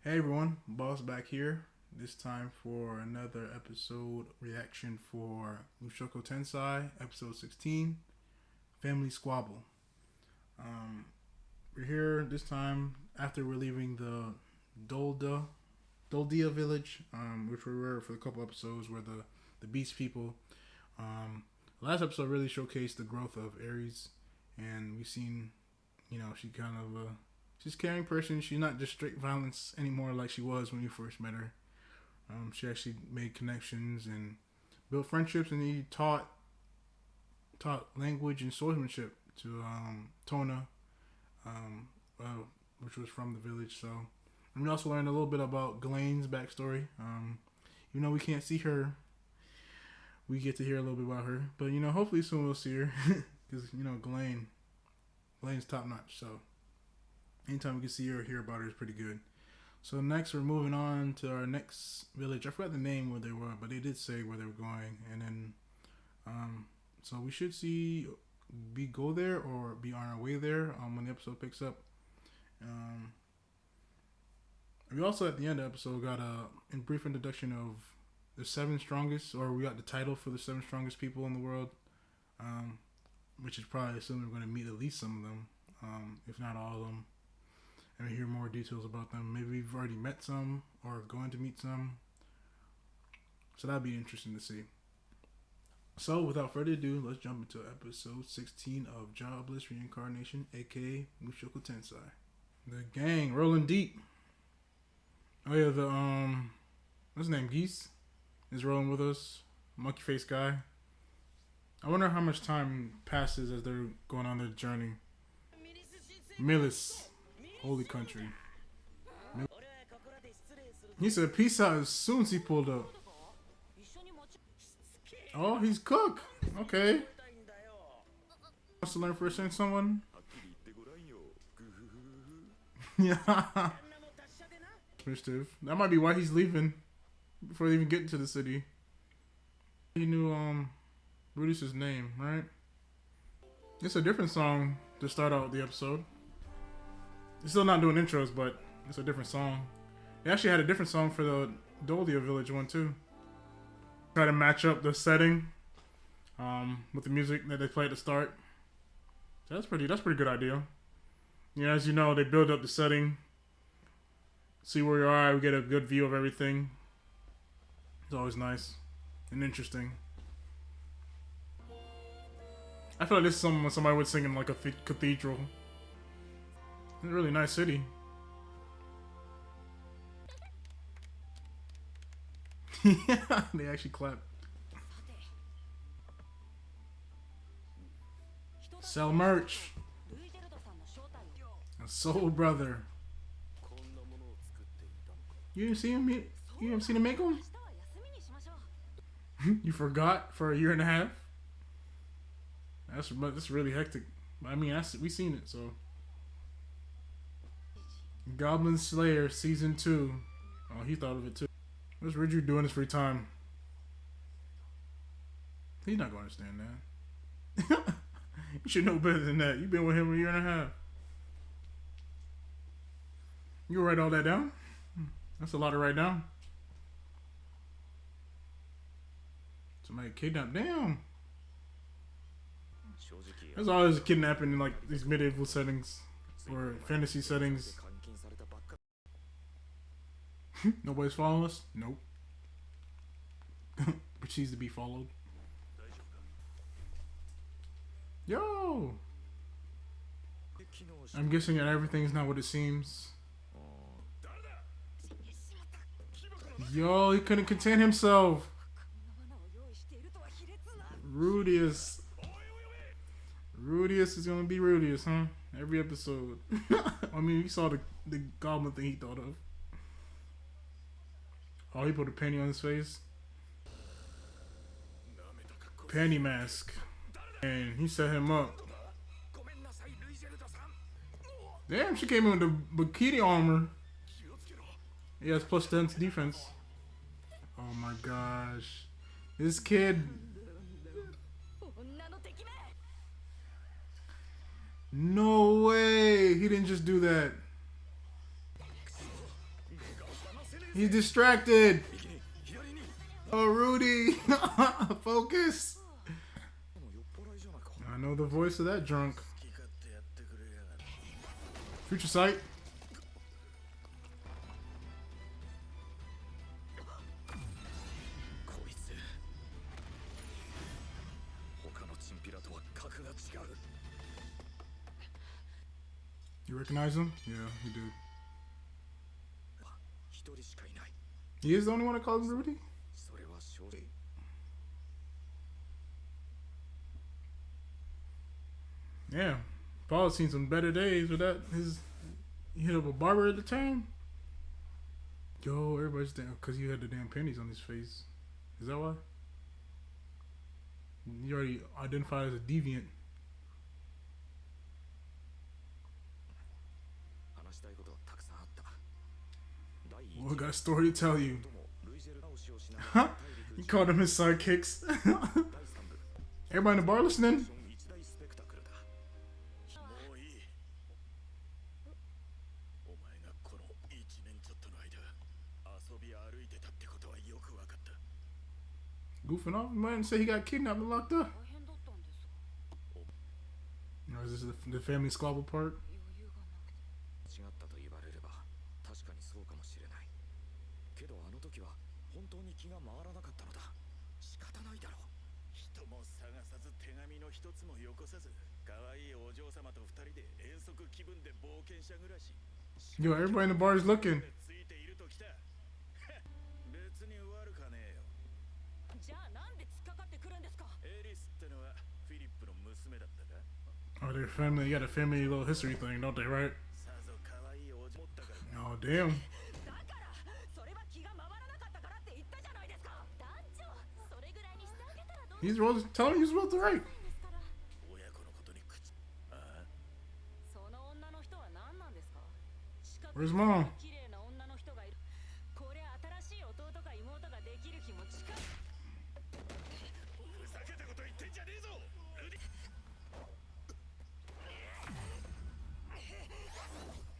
Hey everyone, Boss back here. This time for another episode reaction for Mushoku Tensei, episode 16, Family Squabble. Um, we're here this time after we're leaving the Dolda, Doldia village, which we were for a couple episodes where the Beast people. Last episode really showcased the growth of Aries, and we've seen, she kind of she's a caring person. She's not just straight violence anymore like she was when you first met her. She actually made connections and built friendships, and he taught language and swordsmanship to Tona, which was from the village. So, and we also learned a little bit about Ghislaine's backstory. Even though we can't see her, we get to hear a little bit about her. But hopefully soon we'll see her because Glaine's top notch. So anytime we can see her or hear about her is pretty good. So next we're moving on to our next village. I forgot the name where they were, but they did say where they were going. And then, so we should go there or be on our way there when the episode picks up. We also at the end of the episode got a brief introduction of the 7 strongest, or we got the title for the 7 strongest people in the world, which is probably assuming we're going to meet at least some of them, if not all of them. And we hear more details about them. Maybe we've already met some or going to meet some. So that'd be interesting to see. So without further ado, let's jump into episode 16 of Jobless Reincarnation, aka Mushoku Tensei. The gang rolling deep. Oh yeah, what's his name? Geese is rolling with us. Monkey face guy. I wonder how much time passes as they're going on their journey. Milis. Holy country. He said peace out as soon as he pulled up. Oh, he's cook. Okay. Wants to learn first thing someone? Yeah. Mischief. That might be why he's leaving before they even get into the city. He knew Brutus's name, right? It's a different song to start out the episode. It's still not doing intros, but it's a different song. They actually had a different song for the Doldia village one too. Try to match up the setting with the music that they play at the start. So that's pretty good idea. As you know, they build up the setting, see where you are, we get a good view of everything. It's always nice and interesting. I feel like this is somebody would sing in like a cathedral. It's a really nice city. Yeah, they actually clap. Sell merch. A soul brother. You didn't see him? You haven't seen him make them? You forgot for a year and a half? That's really hectic. I mean, we seen it, so. Goblin Slayer Season 2. Oh, he thought of it too. What's Ridgew doing in his free time? He's not going to understand that. You should know better than that. You've been with him a year and a half. You write all that down? That's a lot to write down. Somebody kidnapped. Damn. There's always kidnapping in like these medieval settings or fantasy settings. Nobody's following us? Nope. But she's to be followed. Yo! I'm guessing that everything's not what it seems. Yo, he couldn't contain himself. Rudius. Rudius is gonna be Rudius, huh? Every episode. I mean, you saw the goblin thing he thought of. Oh, he put a penny on his face. Penny mask. And he set him up. Damn, she came in with the bikini armor. He has plus 10 to defense. Oh my gosh. This kid. No way. He didn't just do that. He's distracted. Oh, Rudy. Focus. I know the voice of that drunk. Future sight. You recognize him? Yeah, he did. He is the only one that calls him Rudy? Yeah. Paul's seen some better days with that. He hit up a barber at the time. Yo, everybody's down because he had the damn pennies on his face. Is that why? You already identified as a deviant. Well, I got a story to tell you. Huh? He called them his sidekicks. Everybody in the bar listening? Goofing off? Man say he got kidnapped and locked up. Or is this the family squabble part? Yo, everybody in the bar is looking. Oh, their family, you got a family little history thing, don't they, right? Oh, damn. He's telling you he's about to right. Where's mom?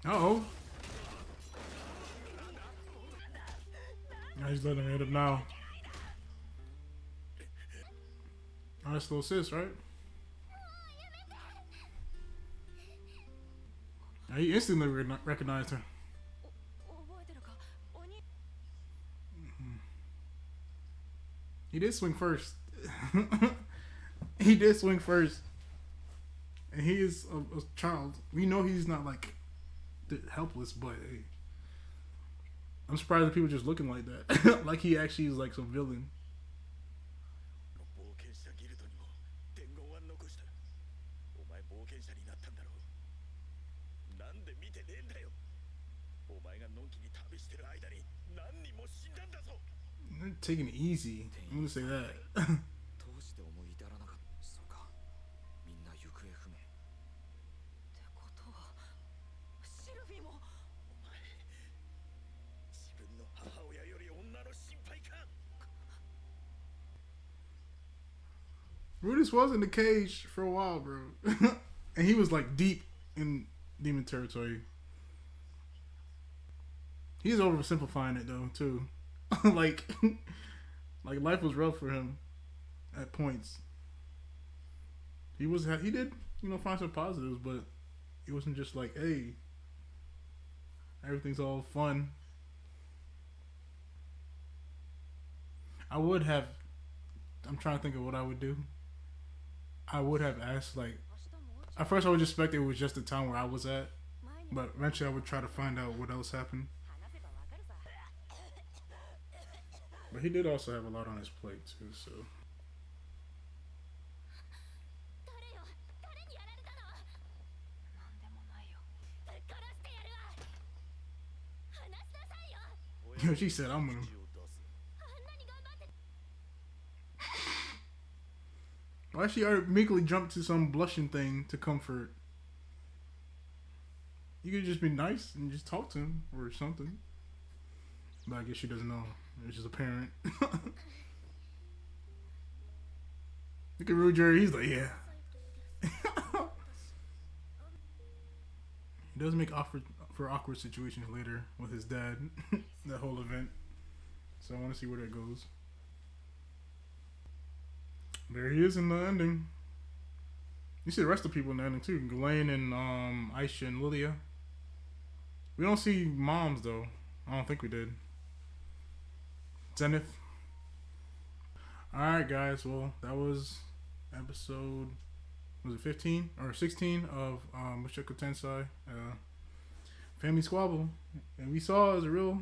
Uh-oh. Now he's letting him hit him now. Oh, that's little sis, right? Now he instantly recognized her. He did swing first. He did swing first. And he is a child. We know he's not like helpless, but hey, I'm surprised that people just looking like that. Like he actually is like some villain. They're taking it easy. I'm gonna say that. Rudis was in the cage for a while, bro. And he was like deep in demon territory. He's oversimplifying it though, too. like life was rough for him at points. He did, find some positives, but it wasn't just like, hey, everything's all fun. I'm trying to think of what I would do. I would have asked, like, at first I would expect it was just the town where I was at, but eventually I would try to find out what else happened. But he did also have a lot on his plate too, so. Yo, she said, I'm gonna. Why she meekly jumped to some blushing thing to comfort? You could just be nice and just talk to him or something. But I guess she doesn't know. It's just a parent. Look at Rude Jerry. He's like, yeah. He does make for awkward situations later with his dad. That whole event. So I want to see where that goes. There he is in the ending. You see the rest of the people in the ending too. Ghislaine and Aisha and Lilia. We don't see moms though. I don't think we did. Zenith. Alright guys, well that was episode, was it 15 or 16 of Mushoku Tensei, family squabble. And we saw it was a real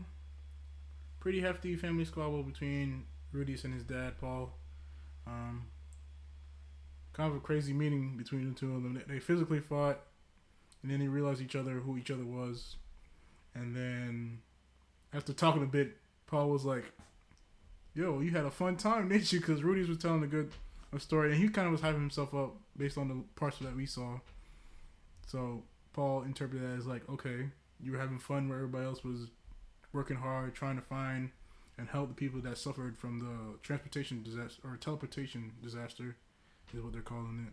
pretty hefty family squabble between Rudius and his dad Paul. Kind of a crazy meeting between the two of them. They physically fought, and then they realized who each other was. And then after talking a bit, Paul was like, yo, you had a fun time, didn't you? Because Rudius was telling a story, and he kind of was hyping himself up based on the parts that we saw. So Paul interpreted that as like, okay, you were having fun where everybody else was working hard, trying to find and help the people that suffered from the transportation disaster, or teleportation disaster is what they're calling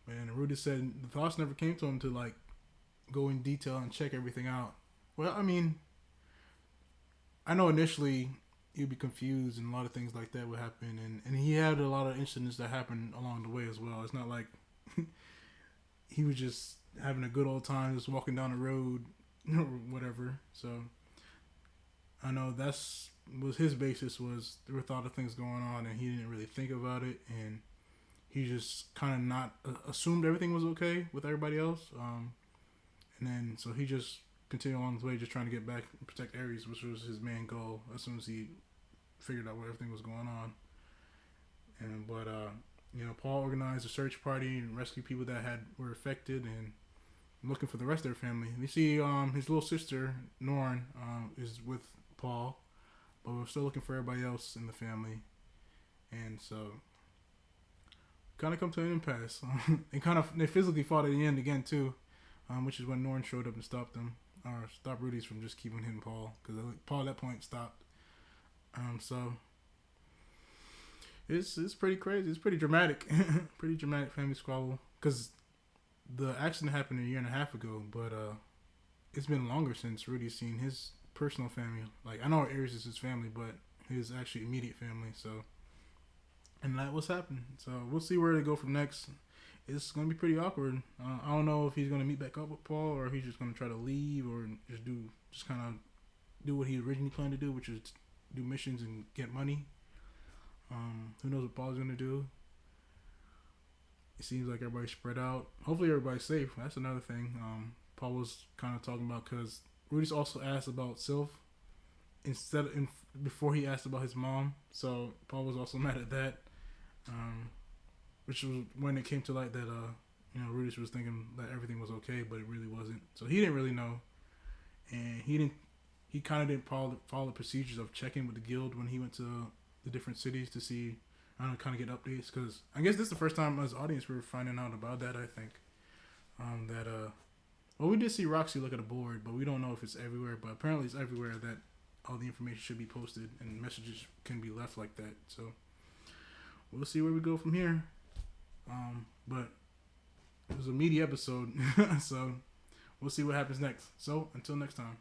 it. And Rudius said the thoughts never came to him to like go in detail and check everything out. Well, I mean, I know initially he'd be confused and a lot of things like that would happen, and he had a lot of incidents that happened along the way as well. It's not like he was just having a good old time just walking down the road or whatever. So I know that's was his basis, was there were a lot of things going on and he didn't really think about it, and he just kind of not assumed everything was okay with everybody else, and then so he just continued on his way just trying to get back and protect Ares, which was his main goal as soon as he figured out what everything was going on. And but Paul organized a search party and rescued people that were affected and looking for the rest of their family. We see his little sister Norn is with Paul, but we're still looking for everybody else in the family. And so kind of come to an impasse. They physically fought at the end again too, which is when Norn showed up and stopped them, or stopped Rudius from just keeping hitting Paul, because Paul at that point stopped. So it's pretty crazy. It's pretty dramatic. Pretty dramatic family squabble, because the accident happened a year and a half ago, but it's been longer since Rudy's seen his personal family. Like, I know Ares is his family, but his actually immediate family. So, and that was happening. So we'll see where they go from next. It's gonna be pretty awkward. I don't know if he's gonna meet back up with Paul, or if he's just gonna try to leave, or just kind of do what he originally planned to do, which is do missions and get money. Who knows what Paul's gonna do? It seems like everybody's spread out. Hopefully everybody's safe. That's another thing Paul was kind of talking about, because Rudy's also asked about Sylph before he asked about his mom. So Paul was also mad at that, which was when it came to light that Rudy was thinking that everything was okay, but it really wasn't. So he didn't really know, and he kind of didn't follow the procedures of checking with the guild when he went to the different cities to see, kind of get updates, because I guess this is the first time as audience we're finding out about that. I think well, we did see Roxy look at a board, but we don't know if it's everywhere. But apparently it's everywhere that all the information should be posted and messages can be left like that. So we'll see where we go from here. But it was a meaty episode, so we'll see what happens next. So until next time.